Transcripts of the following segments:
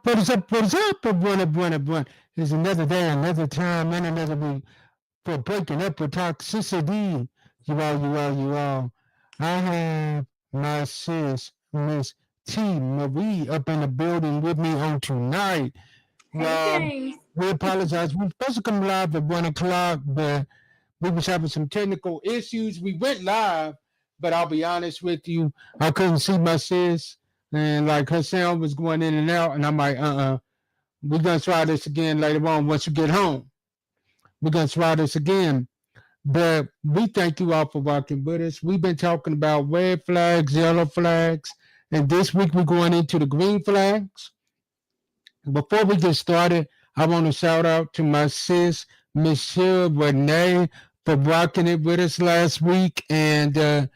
What is up, everyone? It's another day, another time, and another week for breaking up with toxicity. You all. I have my sis, Miss T. Marie, up in the building with me on tonight. Hey, Well, James. we apologize. We were supposed to come live at 1 o'clock, but we was having some technical issues. We went live, but I'll be honest with you, I couldn't see my sis, and like her sound was going in and out, and I'm like, we're gonna try this again later on once you get home. We're gonna try this again. But we thank you all for walking with us. We've been talking about red flags, yellow flags, and this week we're going into the green flags. Before we get started, I want to shout out to my sis, Michelle Renee, for rocking it with us last week and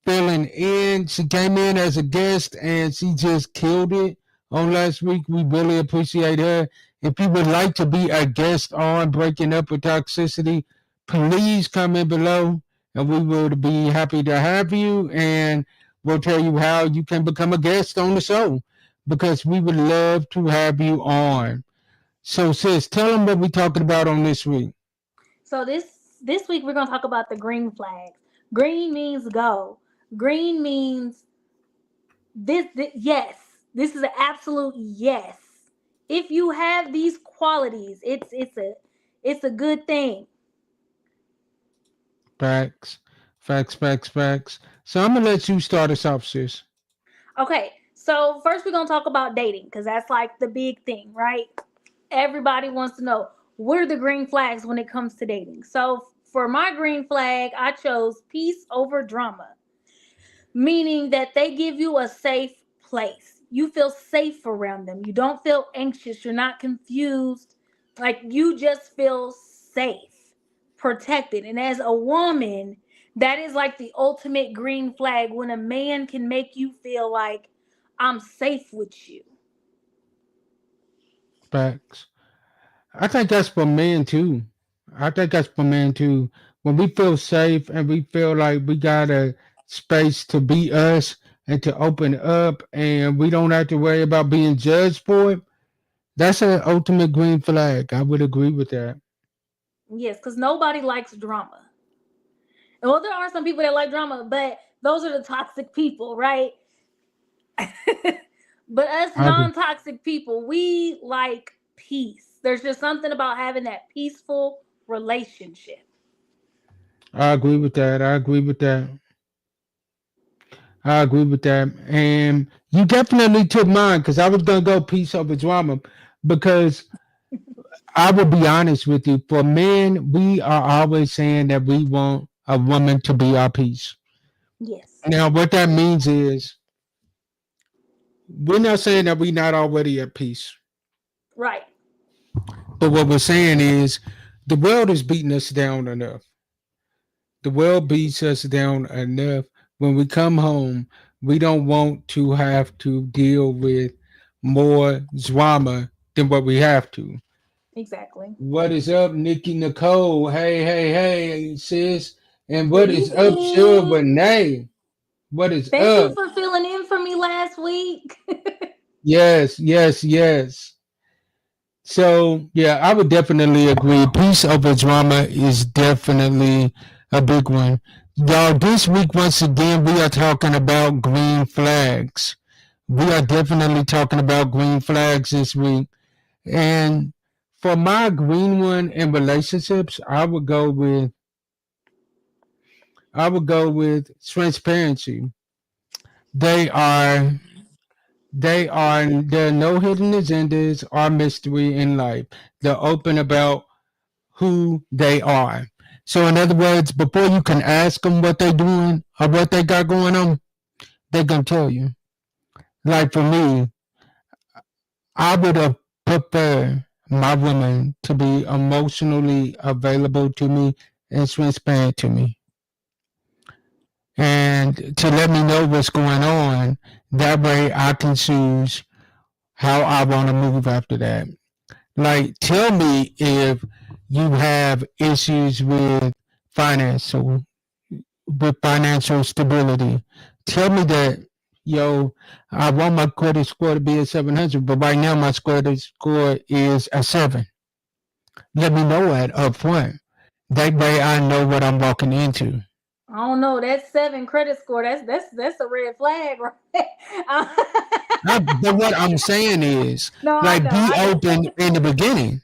filling in. She came in as a guest and she just killed it on last week. We really appreciate her. If you would like to be a guest on Breaking Up with Toxicity, please comment below and we will be happy to have you. And we'll tell you how you can become a guest on the show because we would love to have you on. So, sis, tell them what we're talking about on this week. So this week we're gonna talk about the green flags. Green means go. Green means yes. This is an absolute yes. If you have these qualities, it's a good thing. Facts, facts. So, I'm going to let you start us off, sis. Okay, so first we're gonna talk about dating because that's like the big thing, right? Everybody wants to know what are the green flags when it comes to dating. So for my green flag, I chose peace over drama, meaning that they give you a safe place. You feel safe around them. You don't feel anxious. You're not confused. Like you just feel safe, protected. And as a woman, that is like the ultimate green flag when a man can make you feel like I'm safe with you. Facts. I think that's for men too. I think that's for men too. When we feel safe and we feel like we got a space to be us and to open up and we don't have to worry about being judged for it, that's an ultimate green flag. I would agree with that. Yes, because nobody likes drama. Well, there are some people that like drama, but those are the toxic people, right? But us I agree. non-toxic people, we like peace. There's just something about having that peaceful relationship. I agree with that. I agree with that. I agree with that. And you definitely took mine because I was gonna go peace over drama because I will be honest with you. For men, we are always saying that we want a woman to be our peace. Yes. Now, what that means is we're not saying that we're not already at peace, Right. but what we're saying is the world is beating us down enough. The world beats us down enough. When we come home, we don't want to have to deal with more drama than what we have to. Exactly. What is up, Nikki Nicole? Hey, sis. And Good what is up, Sure evening. Renee? What is Thank you up? for filling in for me last week. Yes. So, yeah, I would definitely agree. Peace over drama is definitely a big one. Y'all, this week, once again, we are talking about green flags. We are definitely talking about green flags this week. And for my green one in relationships, I would go with transparency. They are there are no hidden agendas or mystery in life. They're open about who they are. So in other words, before you can ask them what they're doing or what they got going on, they're gonna tell you. Like for me, I would have preferred my woman to be emotionally available to me and transparent to me and to let me know what's going on. That way I can choose how I want to move after that. Like, tell me if you have issues financial, with financial stability. Tell me that yo, I want my credit score to be at 700, but right now my credit score is a 7. Let me know that up front. That way I know what I'm walking into. I don't know. That's 7 credit score. That's a red flag, right? But what I'm saying is, No, I like, know. be I know. open in the beginning.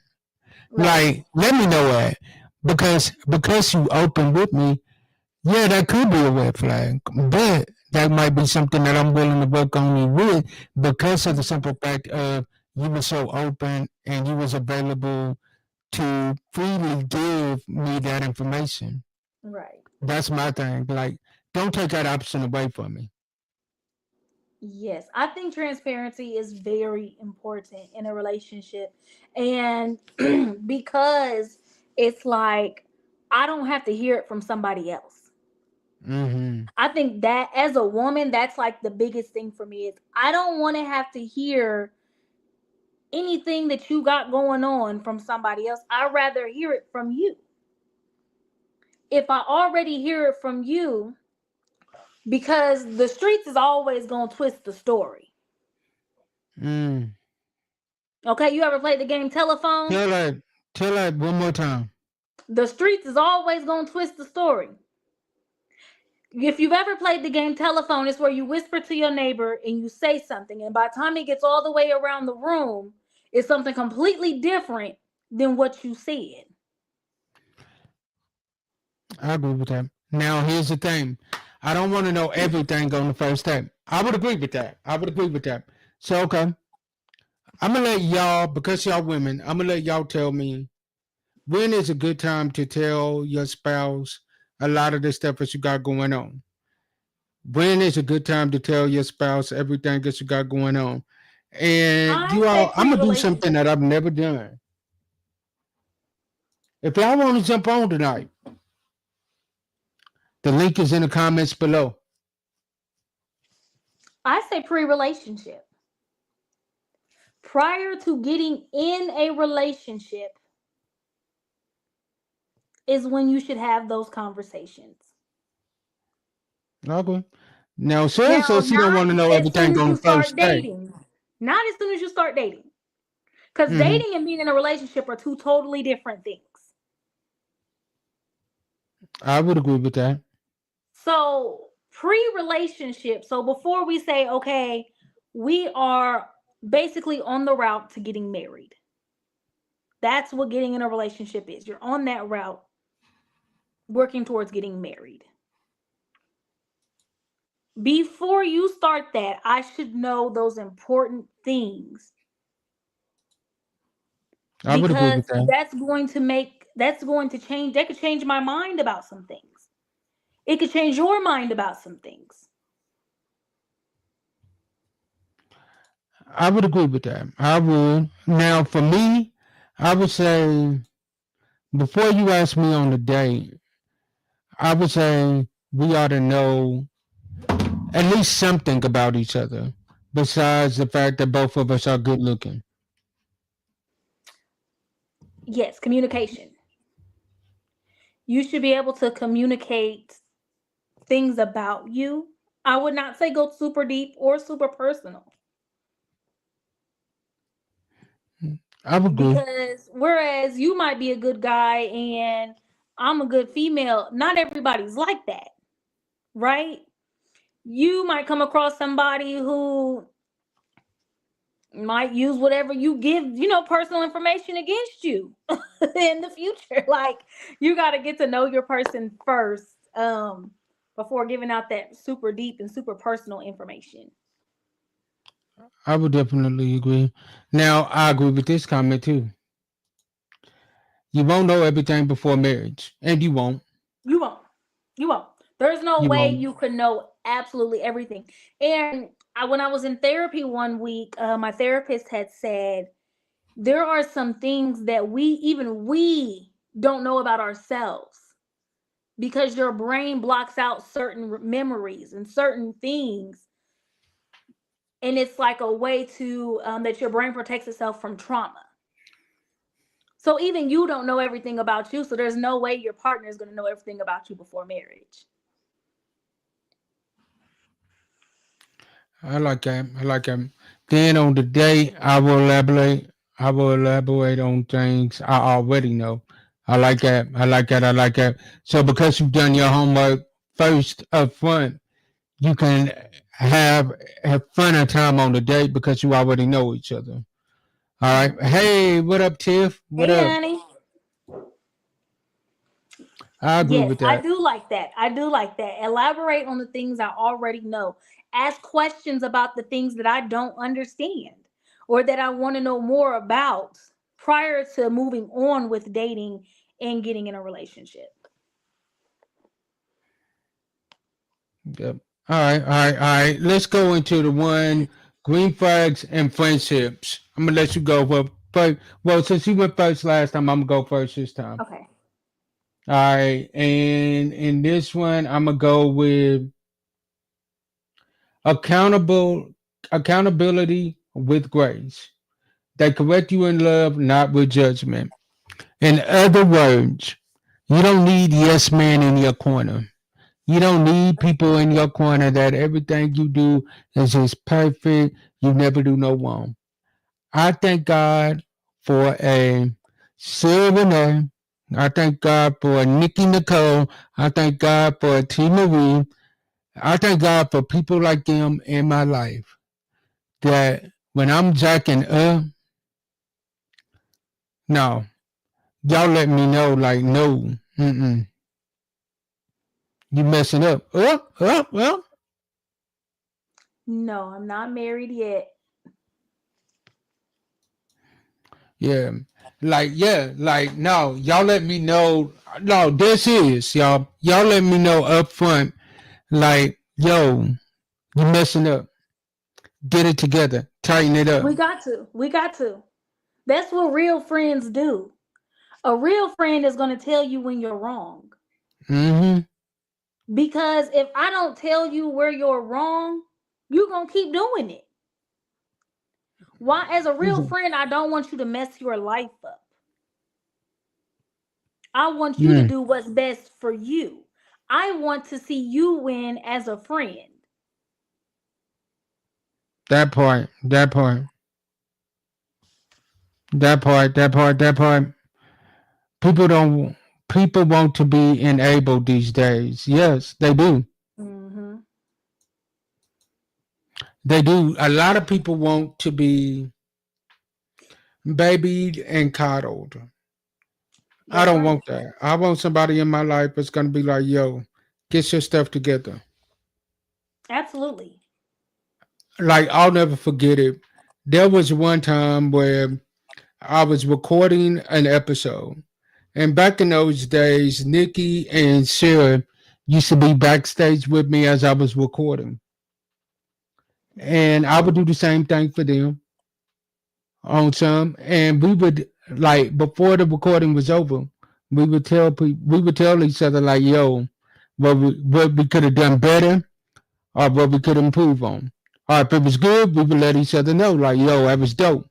Right. Like, let me know that. Because you open with me, yeah, that could be a red flag. But that might be something that I'm willing to work on you with because of the simple fact of you were so open and you was available to freely give me that information. Right. That's my thing. Like, don't take that option away from me. Yes, I think transparency is very important in a relationship. And because it's like I don't have to hear it from somebody else. Mm-hmm. I think that as a woman, that's like the biggest thing for me is I don't want to have to hear anything that you got going on from somebody else. I'd rather hear it from you. If I already hear it from you, because the streets is always going to twist the story. Mm. Okay, you ever played the game telephone? Tell that. Tell that one more time. The streets is always going to twist the story. If you've ever played the game telephone, it's where you whisper to your neighbor and you say something, and by the time it gets all the way around the room, it's something completely different than what you said. I agree with that. Now, here's the thing. I don't want to know everything on the first date. I would agree with that. I would agree with that. So, okay. I'm going to let y'all, because y'all women, I'm going to let y'all tell me when is a good time to tell your spouse a lot of the stuff that you got going on. When is a good time to tell your spouse everything that you got going on? And I you say all, I'm going to do something pre-relationship. that I've never done. If y'all want to jump on tonight, the link is in the comments below. I say pre-relationship. Prior to getting in a relationship is when you should have those conversations. Okay. Now, Sarah Now, says she don't not want to know as soon everything as on you the first start day. dating. Not as soon as you start dating. Because Hmm. dating and being in a relationship are two totally different things. I would agree with that. So, pre relationship, so before we say, okay, we are basically on the route to getting married. That's what getting in a relationship is. You're on that route working towards getting married. Before you start that, I should know those important things I would agree because with that. that's going to change. That could change my mind about some things. It could change your mind about some things. I would agree with that. I would. Now, for me, I would say before you ask me on the date, I would say we ought to know at least something about each other besides the fact that both of us are good looking. Yes, communication. You should be able to communicate things about you. I would not say go super deep or super personal I would agree. because whereas you might be a good guy and I'm a good female, not everybody's like that, right? You might come across somebody who might use whatever you give, personal information against you in the future. Like you got to get to know your person first before giving out that super deep and super personal information. I would definitely agree. Now, I agree with this comment too. You won't know everything before marriage, and you won't. You won't. You won't. There's no You way won't. you could know absolutely everything. And when I was in therapy one week, my therapist had said there are some things that we don't know about ourselves because your brain blocks out certain memories and certain things, and it's like a way to that your brain protects itself from trauma. So even you don't know everything about you, so there's no way your partner is going to know everything about you before marriage. I like that. I like that. Then on the day, I will elaborate. I will elaborate on things I already know. I like that. I like that. I like that. So because you've done your homework first up front, you can have have fun and time on the date because you already know each other. All right. Mhm. Hey, what up, Tiff? What Hey, up? honey. I agree Yes, with I that. do like that. I do like that. Elaborate on the things I already know. Ask questions about the things that I don't understand or that I want to know more about prior to moving on with dating and getting in a relationship. Yep. All right, all right, all right. Let's go into the one green flags and friendships. I'm gonna let you go. Well, since you went first last time, I'm gonna go first this time. Okay. All right, and in this one, I'm gonna go with accountable accountability with grace. They correct you in love, not with judgment. In other words, you don't need yes man in your corner. You don't need people in your corner that everything you do is just perfect. You never do no wrong. I thank God for a Sylvan. I thank God for a Nikki Nicole. I thank God for a T Marie. I thank God for people like them in my life. That when I'm jacking up, no, y'all let me know like no, you messing up. No, I'm not married yet. Yeah. Like no, y'all let me know. No, this is y'all. Y'all let me know up front. Like, yo, you messing up. Get it together. Tighten it up. We got to. We got to. That's what real friends do. A real friend is going to tell you when you're wrong. Mm-hmm. Because if I don't tell you where you're wrong, you're going to keep doing it. Why, as a real friend, I don't want you to mess your life up. I want you to Mm, do what's best for you. I want to see you win as a friend. that part. That part. That part. That part. That part. People don't. People want to be enabled these days. Yes, they do. Hmm. They do. A lot of people want to be babied and coddled. I That's don't right. want that. I want somebody in my life that's gonna be like, yo, get your stuff together. Absolutely. Like I'll never forget it. There was one time where I was recording an episode. And back in those days, Nikki and Sarah used to be backstage with me as I was recording. And I would do the same thing for them on some. And we would like before the recording was over, we would tell each other like, yo, what we could have done better or what we could improve on. Or if it was good, we would let each other know, like, yo, that was dope.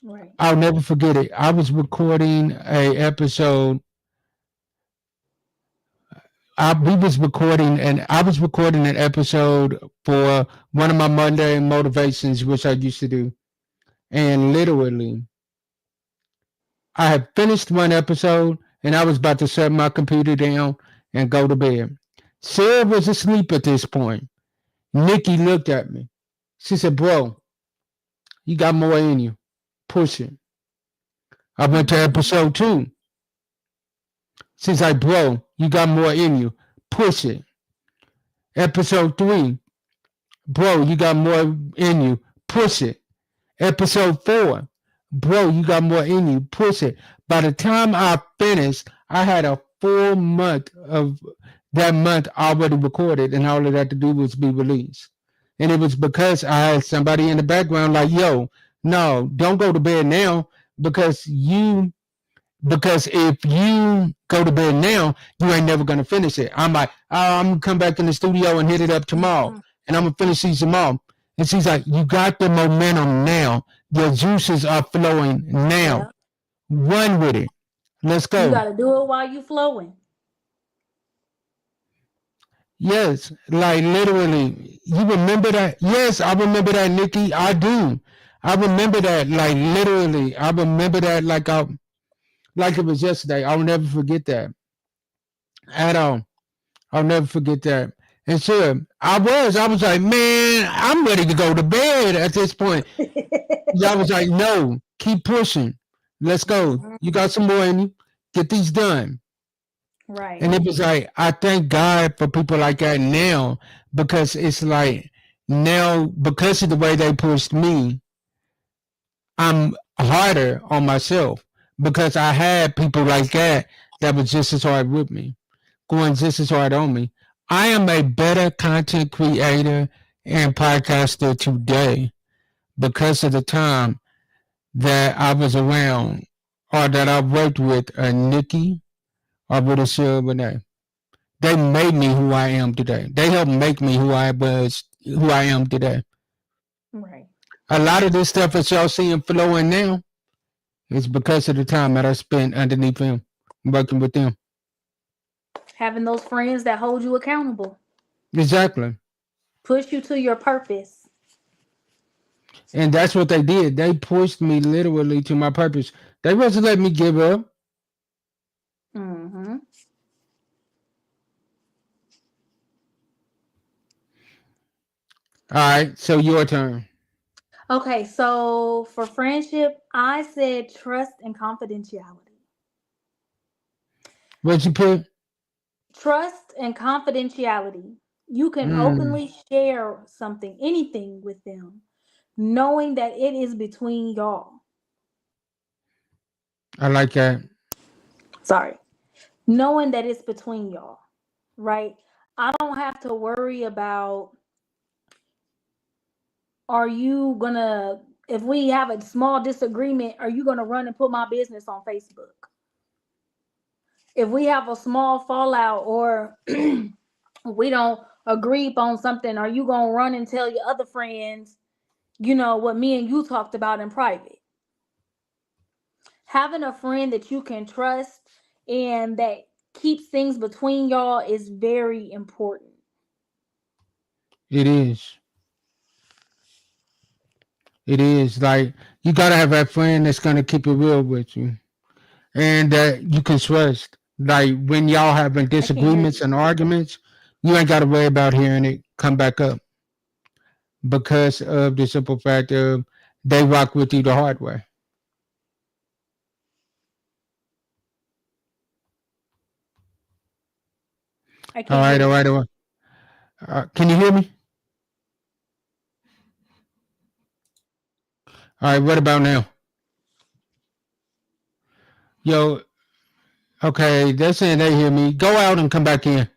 Right. I'll never forget it. I was recording a episode. We was recording and I was recording an episode for one of my Monday motivations, which I used to do. And literally, I had finished one episode and I was about to shut my computer down and go to bed. Sarah was asleep at this point. Nikki looked at me. She said, bro, you got more in you. Push it. I went to Hmm. episode two. She's like, bro, you got more in you. Push it. Episode three, bro, you got more in you. Push it. Episode four, bro, you got more in you. Push it. By the time I finished, I had a full month of that month already recorded, and all it had to do was be released. And it was because I had somebody in the background like, yo, no, don't go to bed now because because if you go to bed now, you ain't never gonna finish it. I'm like, oh, I'm gonna come back in the studio and hit it up tomorrow, Hmm. and I'm gonna finish these tomorrow. And she's like, you got the momentum now. Your juices are flowing now. Yeah. Run with it. Let's You go. got to do it while you flowing. Yes, like literally. You remember that? Yes, I remember that, Nikki. I do. I remember that, like literally. I remember that like it was yesterday. I'll never forget that at all. I'll never forget that. And sure, I was like, man, I'm ready to go to bed at this point. I was like, no, keep pushing. Let's go. Mhm. You got some more in you. Get these done. Right. And it was like, I thank God for people like that now because it's like now, because of the way they pushed me, I'm harder on myself because I had people like that was just as hard with me, going just as hard on me. I am a better content creator and podcaster today because of the time that I was around or that I worked with a Nikki or with a Silver. They made me who I am today. They helped make me who I am today. Right. A lot of this stuff that y'all seeing flowing now is because of the time that I spent underneath them, working with them. Having those friends that hold you accountable, Exactly. push you to your purpose. And that's what they did. They pushed me literally to my purpose. They wasn't letting me give up. Hmm. All right, so your turn. Okay, so for friendship, I said trust and confidentiality. What you put? Trust and confidentiality. You can Mm, openly share something, anything with them, knowing that it is between y'all. I like that. Sorry. Knowing that it's between y'all, right? I don't have to worry about, are you gonna, if we have a small disagreement, are you gonna run and put my business on Facebook? If we have a small fallout or we don't agree upon something, are you gonna run and tell your other friends, what me and you talked about in private? Having a friend that you can trust and that keeps things between y'all is very important. It is. It is. Like, you got to have that friend that's going to keep it real with you and that you can trust. Like, when y'all having I can't hear disagreements you. and arguments, you ain't got to worry about hearing it come back up because of the simple fact of they rock with you the hard way. I All can't right, hear all you. right, all right. Can you hear me? All right, what about now? Yo, okay, they're saying they hear me. Go out and come back in.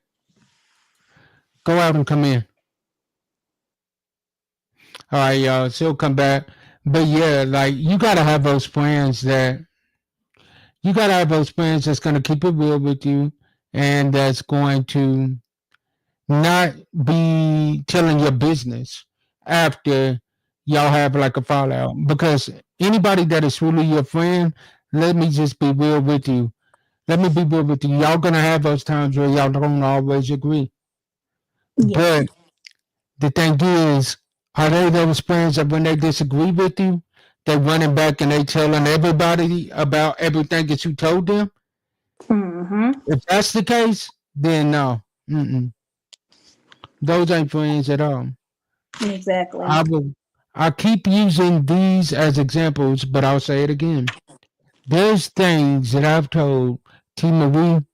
Go out and come in. All right, y'all, still come back. But yeah, like you gotta have those friends that's gonna keep it real with you and that's going to not be telling your business after y'all have like a fallout. Because anybody that is truly your friend, let me just be real with you. Let me be real with you. Y'all gonna have those times where y'all don't always agree. Yes. But the thing is, are they those friends that when they disagree with you, they running back and they telling everybody about everything that you told them? Mm-hmm. If that's the case, then no. Those ain't friends at all. Exactly. I will. I keep using these as examples, but I'll say it again. There's things that I've told T. Marie,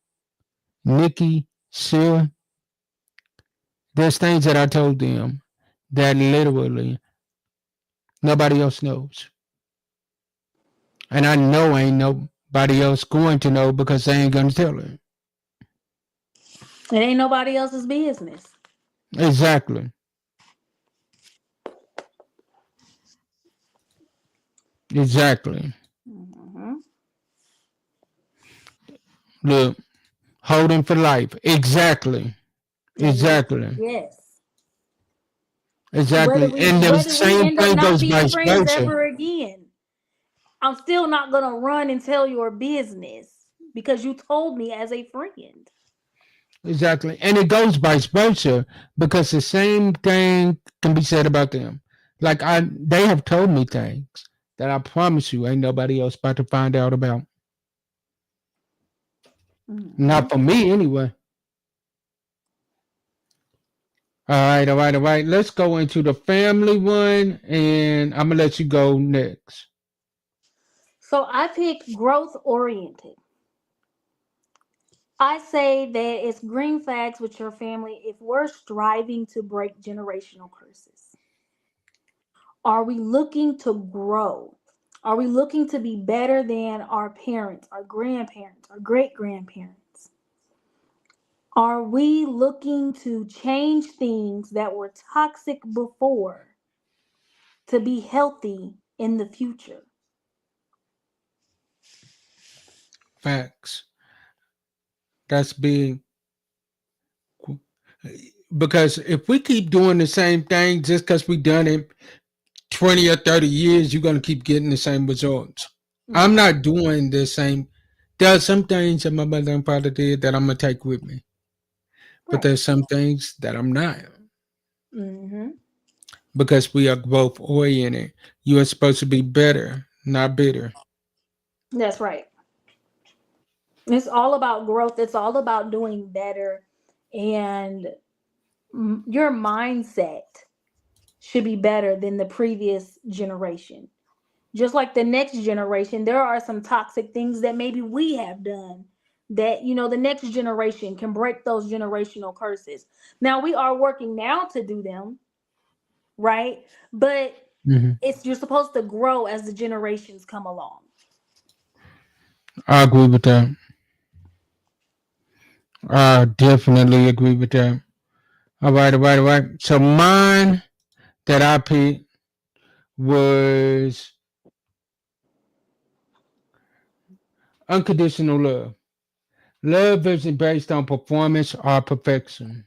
Nikki, Sarah. There's things that I told them that literally nobody else knows, and I know ain't nobody else going to know because they ain't gonna tell her. It ain't nobody else's business. Exactly. Exactly. Mm-hmm. Look, holding for life. Exactly. Exactly. Yes. Exactly. And the Whether we same end up thing not goes being vice friends versa. ever again, I'm still not gonna run and tell your business because you told me as a friend. Exactly. And it goes vice versa because the same thing can be said about them. Like they have told me things that I promise you ain't nobody else about to find out about. Hmm. Not for me anyway. All right, all right, all right. Let's go into the family one and I'm gonna let you go next. So I picked growth oriented. I say that it's green flags with your family if we're striving to break generational curses. Are we looking to grow? Are we looking to be better than our parents, our grandparents, our great grandparents? Are we looking to change things that were toxic before to be healthy in the future? Facts. That's big. Because if we keep doing the same thing just because we done it 20 or 30 years, you're gonna keep getting the same results. I'm Mm, not doing the same. There are some things that my mother and father did that I'm gonna take with me, but right. there's some things that I'm not Hmm. because we are growth oriented. You are supposed to be better, not bitter. That's right. It's all about growth. It's all about doing better. And your mindset should be better than the previous generation. Just like the next generation, there are some toxic things that maybe we have done that, the next generation can break those generational curses. Now, we are working now to do them, right? But Hmm. you're supposed to grow as the generations come along. I agree with that. I definitely agree with that. All right, all right, all right. So mine that I picked was unconditional love. Love isn't based on performance or perfection.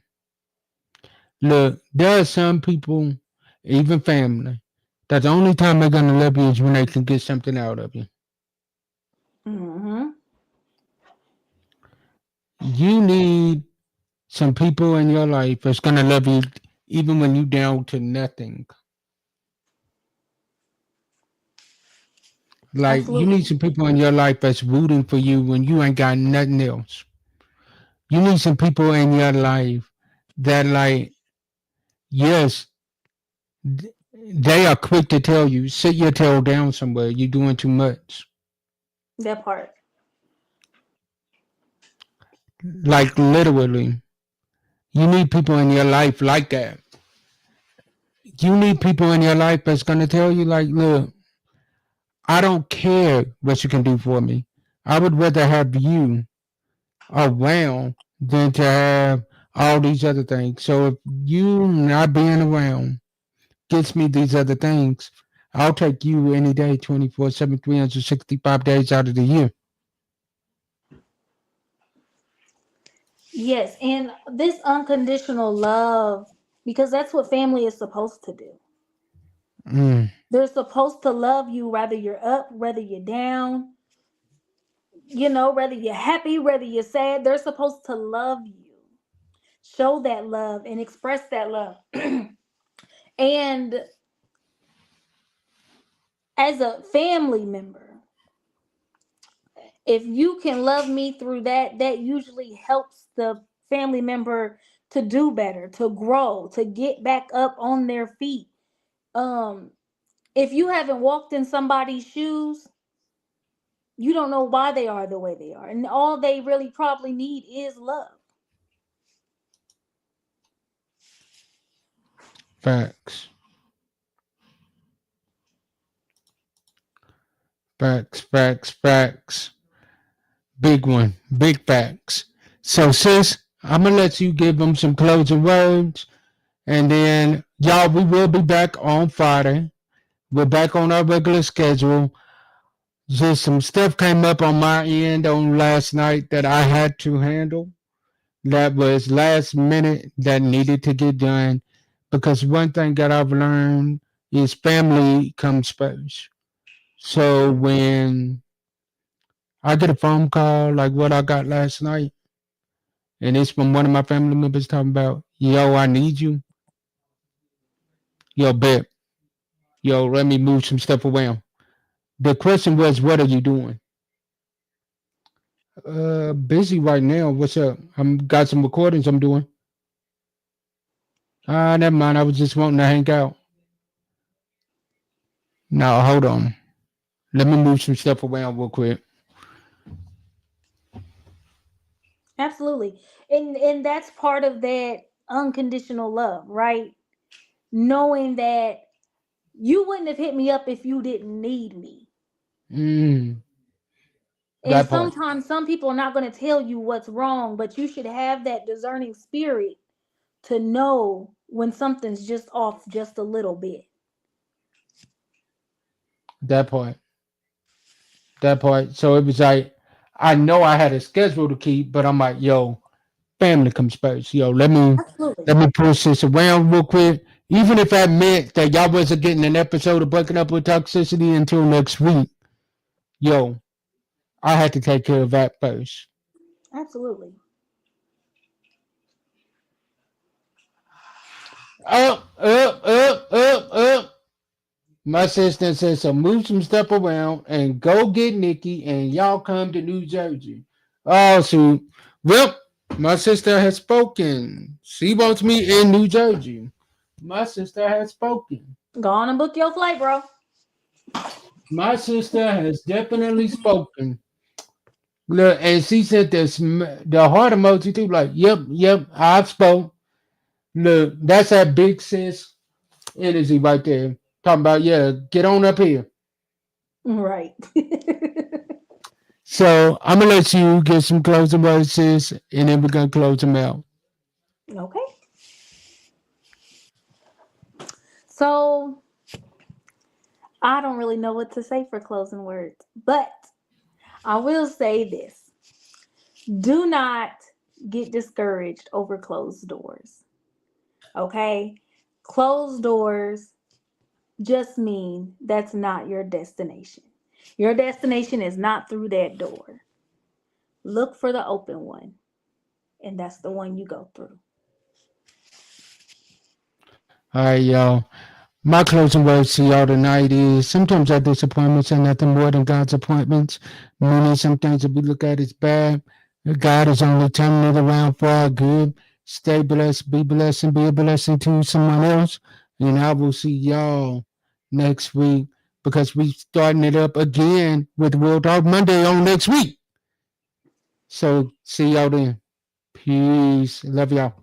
Look, there are some people, even family, that the only time they're gonna love you is when they can get something out of you. Hmm. You need some people in your life that's gonna love you even when you down to nothing. Like you need Absolutely. some people in your life that's rooting for you when you ain't got nothing else. You need some people in your life that like, yes, they are quick to tell you, sit your tail down somewhere, you're doing too much. That part. Like literally. You need people in your life like that. You need people in your life that's gonna tell you, like, look, I don't care what you can do for me. I would rather have you around than to have all these other things. So if you not being around gets me these other things, I'll take you any day, 24/7, 365 days out of the year. Yes, and this unconditional love, because that's what family is supposed to do. Mm, They're supposed to love you whether you're up, whether you're down, whether you're happy, whether you're sad. They're supposed to love you, show that love, and express that love. And as a family member, if you can love me through that, that usually helps the family member to do better, to grow, to get back up on their feet. Um, if you haven't walked in somebody's shoes, you don't know why they are the way they are. And all they really probably need is love. facts, facts, facts, facts. Big one, big facts. So, sis, I'm gonna let you give them some closing words, and then y'all, we will be back on Friday. We're back on our regular schedule. Just some stuff came up on my end on last night that I had to handle. That was last minute that needed to get done because one thing that I've learned is family comes first. So when I get a phone call like what I got last night, and it's from one of my family members talking about, yo, I need you. Yo, bet. Yo, let me move some stuff around. The question was, what are you doing? Busy right now. What's up? I'm got some recordings I'm doing. Never mind. I was just wanting to hang out. Now, hold on. Let me move some stuff around real quick. Absolutely. And that's part of that unconditional love, right? Knowing that you wouldn't have hit me up if you didn't need me. Mm, And that part. sometimes some people are not going to tell you what's wrong, but you should have that discerning spirit to know when something's just off just a little bit. That part. That part. So it was like, I know I had a schedule to keep, but I'm like, yo, family comes first. Yo, let Absolutely. me push this around real quick. Even if that meant that y'all wasn't getting an episode of Breaking Up with Toxicity until next week, yo, I had to take care of that first. Absolutely. Up. My sister said, so move some stuff around and go get Nikki and y'all come to New Jersey. Oh, so, well, my sister has spoken. She wants me in New Jersey. My sister has spoken. Go on and book your flight, bro. My sister has definitely spoken. Look, and she said this the heart emoji too. Like, yep, I've spoke. Look, that's that big sis energy right there. Talking about, yeah, get on up here. Right. So I'm gonna let you get some closing words, sis, and then we're gonna close them out. Okay. So I don't really know what to say for closing words, but I will say this: do not get discouraged over closed doors. Okay? Closed doors just mean that's not your destination. Your destination is not through that door. Look for the open one, and that's the one you go through. All right, y'all. My closing words to y'all tonight is sometimes our disappointments are nothing more than God's appointments. Meaning some things that we look at as bad, God is only turning it around for our good. Stay blessed, and be a blessing to someone else. And I will see y'all next week because we starting it up again with World Talk Monday on next week. So see y'all then. Peace. Love y'all.